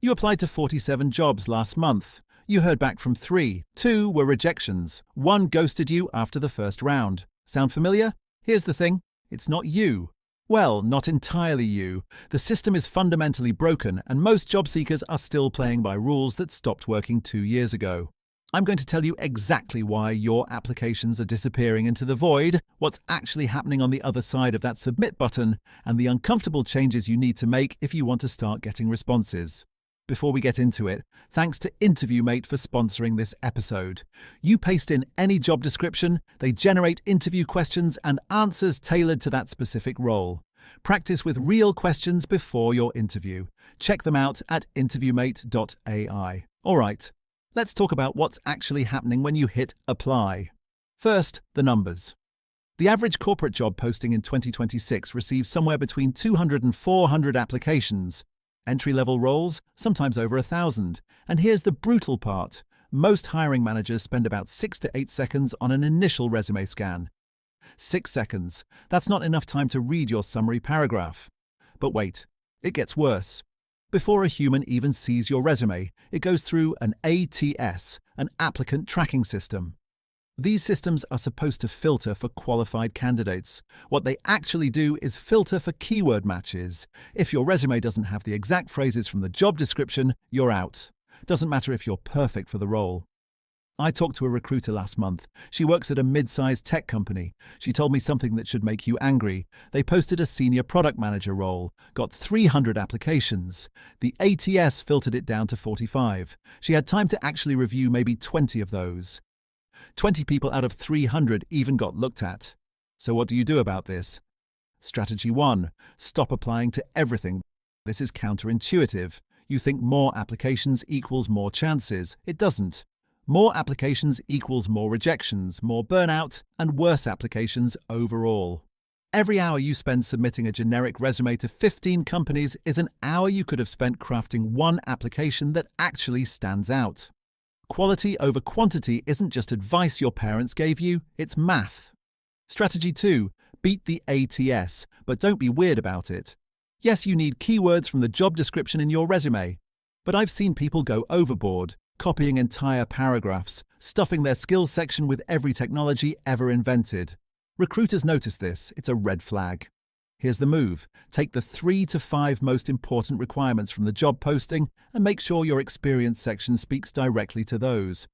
You applied to 47 jobs last month. You heard back from 3. 2 were rejections. 1 ghosted you after the first round. Sound familiar? Here's the thing. It's not you. Well, not entirely you. The system is fundamentally broken, and most job seekers are still playing by rules that stopped working 2 years ago. I'm going to tell you exactly why your applications are disappearing into the void, what's actually happening on the other side of that submit button, and the uncomfortable changes you need to make if you want to start getting responses. Before we get into it, thanks to InterviewMate for sponsoring this episode. You paste in any job description, they generate interview questions and answers tailored to that specific role. Practice with real questions before your interview. Check them out at interviewmate.ai. All right, let's talk about what's actually happening when you hit apply. First, the numbers. The average corporate job posting in 2026 receives somewhere between 200 and 400 applications. Entry-level roles, sometimes over 1,000. And here's the brutal part. Most hiring managers spend about 6 to 8 seconds on an initial resume scan. 6 seconds. That's not enough time to read your summary paragraph. But wait, it gets worse. Before a human even sees your resume, it goes through an ATS, an applicant tracking system. These systems are supposed to filter for qualified candidates. What they actually do is filter for keyword matches. If your resume doesn't have the exact phrases from the job description, you're out. Doesn't matter if you're perfect for the role. I talked to a recruiter last month. She works at a mid-sized tech company. She told me something that should make you angry. They posted a senior product manager role, got 300 applications. The ATS filtered it down to 45. She had time to actually review maybe 20 of those. 20 people out of 300 even got looked at. So what do you do about this? Strategy 1. Stop applying to everything. This is counterintuitive. You think more applications equals more chances. It doesn't. More applications equals more rejections, more burnout, and worse applications overall. Every hour you spend submitting a generic resume to 15 companies is an hour you could have spent crafting one application that actually stands out. Quality over quantity isn't just advice your parents gave you, it's math. Strategy 2. Beat the ATS, but don't be weird about it. Yes, you need keywords from the job description in your resume, but I've seen people go overboard, copying entire paragraphs, stuffing their skills section with every technology ever invented. Recruiters notice this, it's a red flag. Here's the move. Take the 3 to 5 most important requirements from the job posting and make sure your experience section speaks directly to those.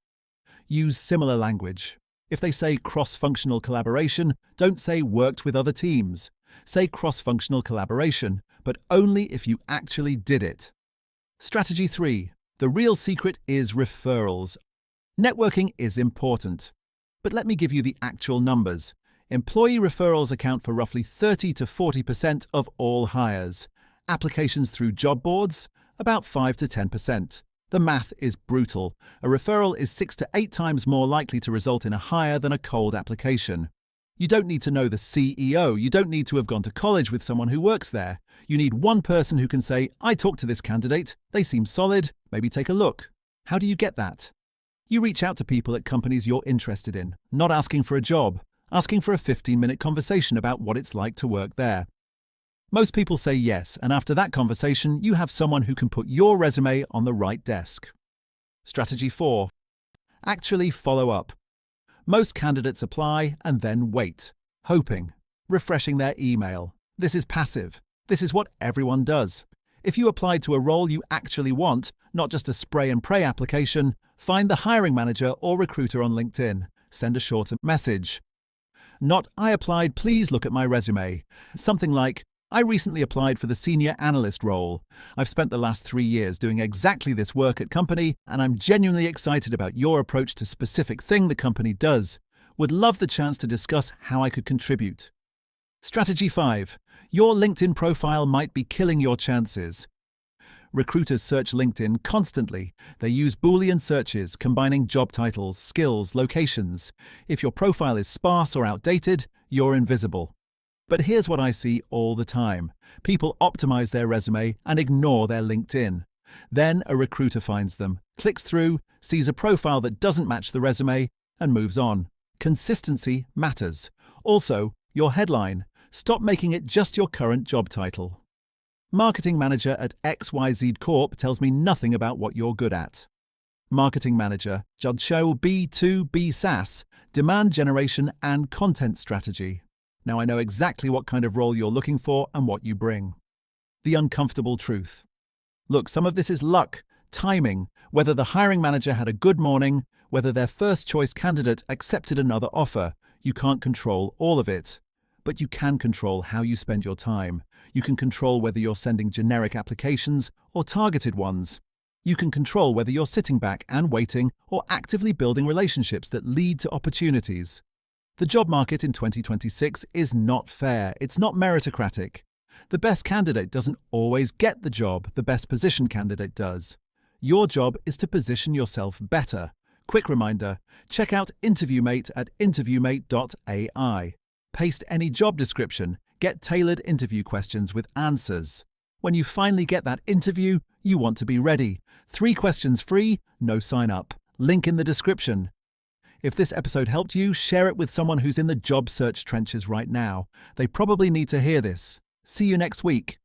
Use similar language. If they say cross-functional collaboration, don't say worked with other teams. Say cross-functional collaboration, but only if you actually did it. Strategy 3. The real secret is referrals. Networking is important. But let me give you the actual numbers. Employee referrals account for roughly 30 to 40% of all hires. Applications through job boards? About 5 to 10%. The math is brutal. A referral is 6 to 8 times more likely to result in a hire than a cold application. You don't need to know the CEO. You don't need to have gone to college with someone who works there. You need one person who can say, I talked to this candidate, they seem solid, maybe take a look. How do you get that? You reach out to people at companies you're interested in, not asking for a job. Asking for a 15-minute conversation about what it's like to work there. Most people say yes, and after that conversation, you have someone who can put your resume on the right desk. Strategy 4. Actually follow up. Most candidates apply and then wait, hoping, refreshing their email. This is passive. This is what everyone does. If you applied to a role you actually want, not just a spray and pray application, find the hiring manager or recruiter on LinkedIn. Send a short message. Not, I applied, please look at my resume. Something like, I recently applied for the senior analyst role. I've spent the last 3 years doing exactly this work at company, and I'm genuinely excited about your approach to specific thing the company does. Would love the chance to discuss how I could contribute. Strategy 5. Your LinkedIn profile might be killing your chances. Recruiters search LinkedIn constantly. They use Boolean searches, combining job titles, skills, locations. If your profile is sparse or outdated, you're invisible. But here's what I see all the time. People optimize their resume and ignore their LinkedIn. Then a recruiter finds them, clicks through, sees a profile that doesn't match the resume, and moves on. Consistency matters. Also, your headline. Stop making it just your current job title. Marketing manager at XYZ Corp tells me nothing about what you're good at. Marketing manager, Judshow B2B SaaS, demand generation and content strategy. Now I know exactly what kind of role you're looking for and what you bring. The uncomfortable truth. Look, some of this is luck, timing, whether the hiring manager had a good morning, whether their first choice candidate accepted another offer. You can't control all of it. But you can control how you spend your time. You can control whether you're sending generic applications or targeted ones. You can control whether you're sitting back and waiting or actively building relationships that lead to opportunities. The job market in 2026 is not fair. It's not meritocratic. The best candidate doesn't always get the job, the best positioned candidate does. Your job is to position yourself better. Quick reminder, check out InterviewMate at interviewmate.ai. Paste any job description, get tailored interview questions with answers. When you finally get that interview, you want to be ready. 3 questions free, no sign up. Link in the description. If this episode helped you, share it with someone who's in the job search trenches right now. They probably need to hear this. See you next week.